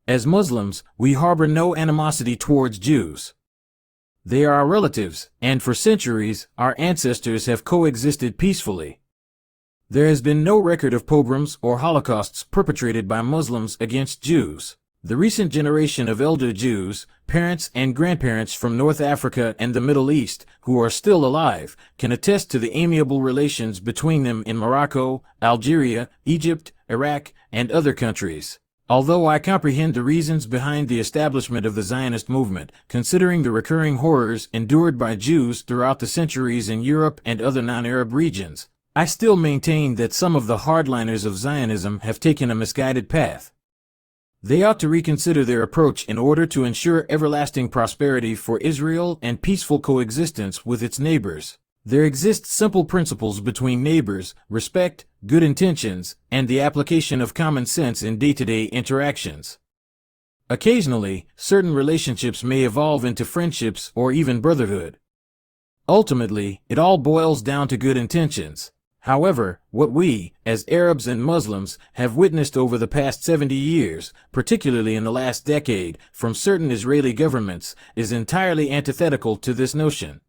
As Muslims, we harbor no animosity towards Jews. They are our relatives, and for centuries, our ancestors have coexisted peacefully. There has been no record of pogroms or holocausts perpetrated by Muslims against Jews. The recent generation of elder Jews, parents and grandparents from North Africa and the Middle East, who are still alive, can attest to the amiable relations between them in Morocco, Algeria, Egypt, Iraq, and other countries. Although I comprehend the reasons behind the establishment of the Zionist movement, considering the recurring horrors endured by Jews throughout the centuries in Europe and other non-Arab regions, I still maintain that some of the hardliners of Zionism have taken a misguided path. They ought to reconsider their approach in order to ensure everlasting prosperity for Israel and peaceful coexistence with its neighbors. There exist simple principles between neighbors: respect, good intentions, and the application of common sense in day-to-day interactions. Occasionally, certain relationships may evolve into friendships or even brotherhood. Ultimately, it all boils down to good intentions. However, what we, as Arabs and Muslims, have witnessed over the past 70 years, particularly in the last decade, from certain Israeli governments, is entirely antithetical to this notion.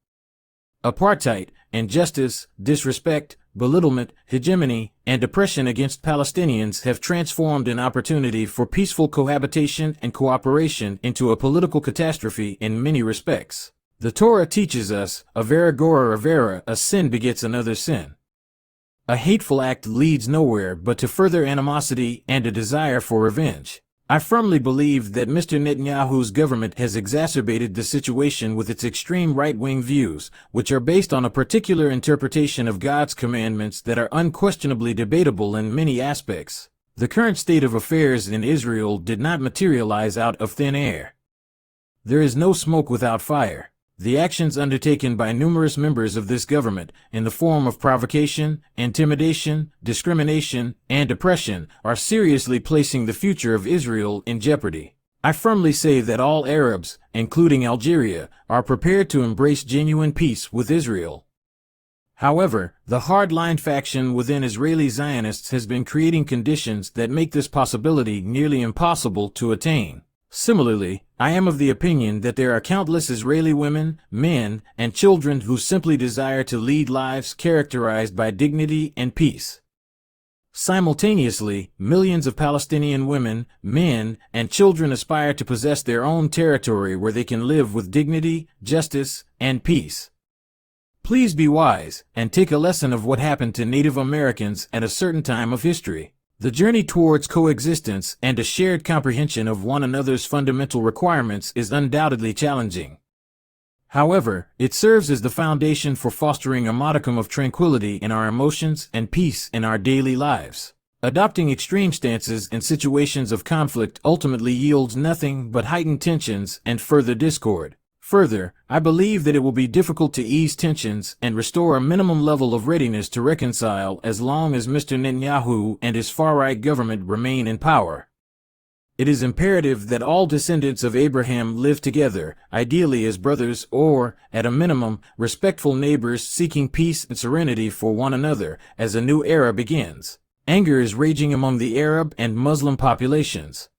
Apartheid, injustice, disrespect, belittlement, hegemony, and oppression against Palestinians have transformed an opportunity for peaceful cohabitation and cooperation into a political catastrophe in many respects. The Torah teaches us, avera gora avera, a sin begets another sin. A hateful act leads nowhere but to further animosity and a desire for revenge. I firmly believe that Mr. Netanyahu's government has exacerbated the situation with its extreme right-wing views, which are based on a particular interpretation of God's commandments that are unquestionably debatable in many aspects. The current state of affairs in Israel did not materialize out of thin air. There is no smoke without fire. The actions undertaken by numerous members of this government, in the form of provocation, intimidation, discrimination, and oppression, are seriously placing the future of Israel in jeopardy. I firmly say that all Arabs, including Algeria, are prepared to embrace genuine peace with Israel. However, the hard-line faction within Israeli Zionists has been creating conditions that make this possibility nearly impossible to attain. Similarly, I am of the opinion that there are countless Israeli women, men, and children who simply desire to lead lives characterized by dignity and peace. Simultaneously, millions of Palestinian women, men, and children aspire to possess their own territory where they can live with dignity, justice, and peace. Please be wise and take a lesson of what happened to Native Americans at a certain time of history. The journey towards coexistence and a shared comprehension of one another's fundamental requirements is undoubtedly challenging. However, it serves as the foundation for fostering a modicum of tranquility in our emotions and peace in our daily lives. Adopting extreme stances in situations of conflict ultimately yields nothing but heightened tensions and further discord. Further, I believe that it will be difficult to ease tensions and restore a minimum level of readiness to reconcile as long as Mr. Netanyahu and his far-right government remain in power. It is imperative that all descendants of Abraham live together, ideally as brothers or, at a minimum, respectful neighbors seeking peace and serenity for one another as a new era begins. Anger is raging among the Arab and Muslim populations.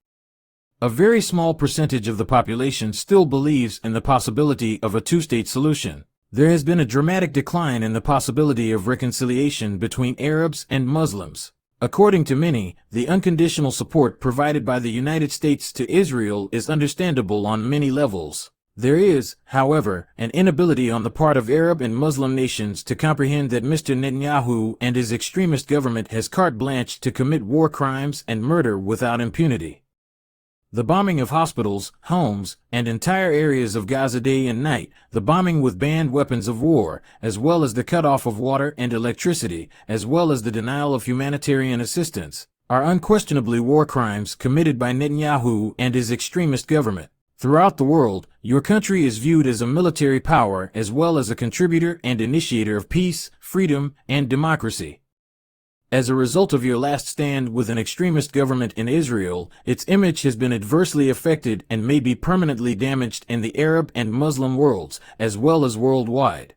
A very small percentage of the population still believes in the possibility of a two-state solution. There has been a dramatic decline in the possibility of reconciliation between Arabs and Muslims. According to many, the unconditional support provided by the United States to Israel is understandable on many levels. There is, however, an inability on the part of Arab and Muslim nations to comprehend that Mr. Netanyahu and his extremist government has carte blanche to commit war crimes and murder without impunity. The bombing of hospitals, homes, and entire areas of Gaza day and night, the bombing with banned weapons of war, as well as the cutoff of water and electricity, as well as the denial of humanitarian assistance, are unquestionably war crimes committed by Netanyahu and his extremist government. Throughout the world, your country is viewed as a military power as well as a contributor and initiator of peace, freedom, and democracy. As a result of your last stand with an extremist government in Israel, its image has been adversely affected and may be permanently damaged in the Arab and Muslim worlds, as well as worldwide.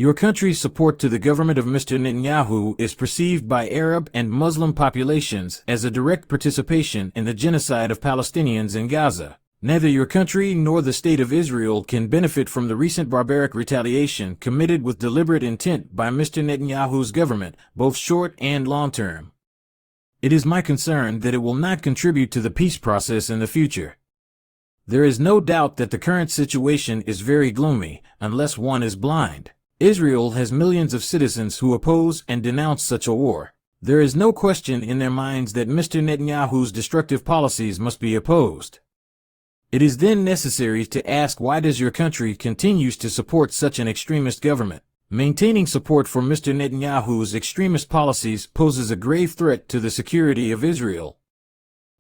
Your country's support to the government of Mr. Netanyahu is perceived by Arab and Muslim populations as a direct participation in the genocide of Palestinians in Gaza. Neither your country nor the State of Israel can benefit from the recent barbaric retaliation committed with deliberate intent by Mr. Netanyahu's government, both short and long term. It is my concern that it will not contribute to the peace process in the future. There is no doubt that the current situation is very gloomy, unless one is blind. Israel has millions of citizens who oppose and denounce such a war. There is no question in their minds that Mr. Netanyahu's destructive policies must be opposed. It is then necessary to ask, why does your country continue to support such an extremist government? Maintaining support for Mr. Netanyahu's extremist policies poses a grave threat to the security of Israel.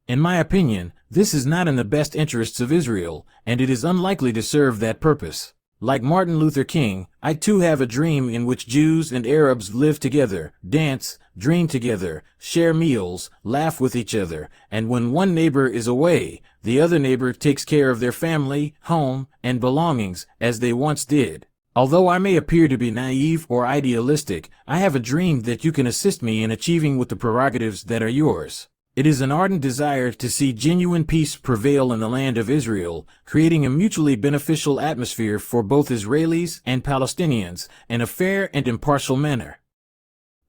In my opinion, this is not in the best interests of Israel, and it is unlikely to serve that purpose. Like Martin Luther King, I too have a dream in which Jews and Arabs live together, dance, dream together, share meals, laugh with each other, and when one neighbor is away, the other neighbor takes care of their family, home, and belongings, as they once did. Although I may appear to be naive or idealistic, I have a dream that you can assist me in achieving with the prerogatives that are yours. It is an ardent desire to see genuine peace prevail in the land of Israel, creating a mutually beneficial atmosphere for both Israelis and Palestinians in a fair and impartial manner.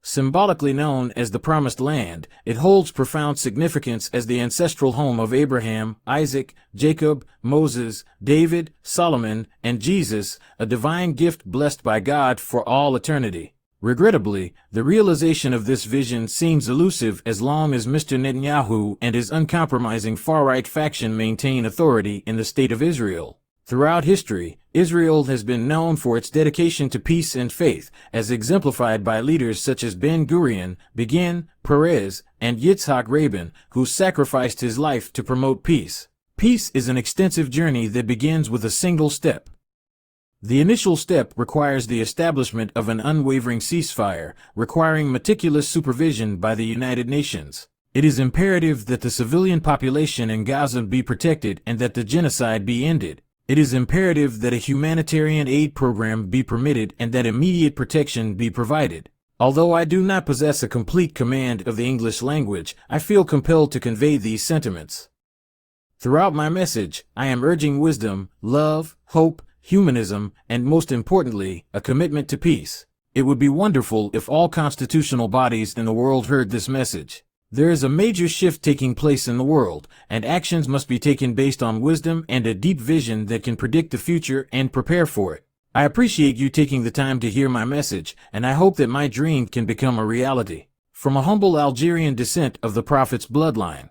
Symbolically known as the Promised Land, it holds profound significance as the ancestral home of Abraham, Isaac, Jacob, Moses, David, Solomon, and Jesus, a divine gift blessed by God for all eternity. Regrettably, the realization of this vision seems elusive as long as Mr. Netanyahu and his uncompromising far-right faction maintain authority in the State of Israel. Throughout history, Israel has been known for its dedication to peace and faith, as exemplified by leaders such as Ben-Gurion, Begin, Peres, and Yitzhak Rabin, who sacrificed his life to promote peace. Peace is an extensive journey that begins with a single step. The initial step requires the establishment of an unwavering ceasefire, requiring meticulous supervision by the United Nations. It is imperative that the civilian population in Gaza be protected and that the genocide be ended. It is imperative that a humanitarian aid program be permitted and that immediate protection be provided. Although I do not possess a complete command of the English language, I feel compelled to convey these sentiments. Throughout my message, I am urging wisdom, love, hope, humanism, and most importantly, a commitment to peace. It would be wonderful if all constitutional bodies in the world heard this message. There is a major shift taking place in the world, and actions must be taken based on wisdom and a deep vision that can predict the future and prepare for it. I appreciate you taking the time to hear my message, and I hope that my dream can become a reality. From a humble Algerian descent of the Prophet's bloodline,